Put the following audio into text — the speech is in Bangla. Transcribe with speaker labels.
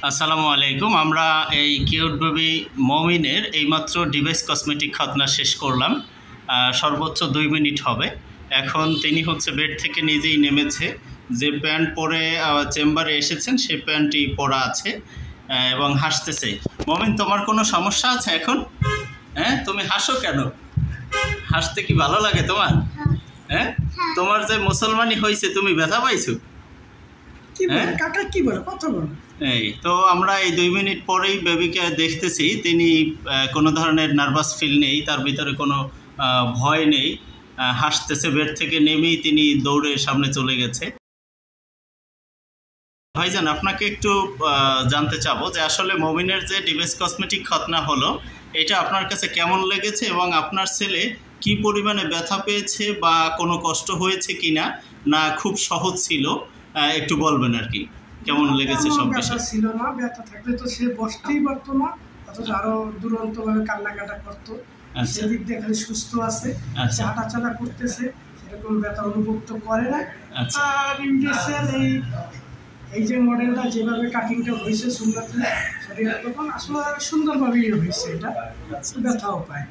Speaker 1: আসসালামু আলাইকুম। আমরা এই কিউট বেবি মমিনের এইমাত্র ডিভাইস কসমেটিক খতনা শেষ করলাম। সর্বোচ্চ 2 মিনিট হবে। এখন তিনি বেড থেকে নিজেই নেমেছে। যে প্যান্ট পরে চেম্বারে এসেছেন সেই প্যান্টটি পরা আছে এবং হাসতেছে। মমিন, তোমার কোনো সমস্যা আছে এখন? হ্যাঁ, তুমি হাসো কেন? হাসতে কি ভালো লাগে তোমার? হ্যাঁ, তোমার যে মুসলমানি হয়েছে তুমি ব্যথা পাইছো? এই তো আমরা এই 2 মিনিট পরেই বেবিকে দেখতেছি। তিনি কোনো ধরনের নার্ভাস ফিল নেই, তার ভিতরে কোনো ভয় নেই। হাসতেছে। বেড থেকে নেমেই তিনি দৌড়ে সামনে চলে গেছে। ভাইজান, আপনাকে একটু জানতে চাবো যে আসলে মমিনের যে ডিভাইস কসমেটিক খতনা হলো, এটা আপনার কাছে কেমন লেগেছে এবং আপনার ছেলে কি পরিমাণে ব্যথা পেয়েছে বা কোনো কষ্ট হয়েছে কিনা, না খুব সহজ ছিল, একটু বলবেন আর কি। কেমন লেগেছে সব বিষয়?
Speaker 2: ছিল না, ব্যথা থাকলে তো সে বসতেই পারতো না, অথচ আরো দুরন্ত ভাবে কান্নাকাটা করতো। সেদিক দিয়ে খালি সুস্থ আছে, সে হাঁটাচলা করতেছে, সেরকম ব্যথা অনুভব তো করে না। আর ইমপ্রেশন এই যে মডেলটা যেভাবে কাটিংটা হয়েছে সুন্দর, সেটা তখন আসলে সুন্দরভাবেই হয়েছে, এটা ব্যথাও পায় না।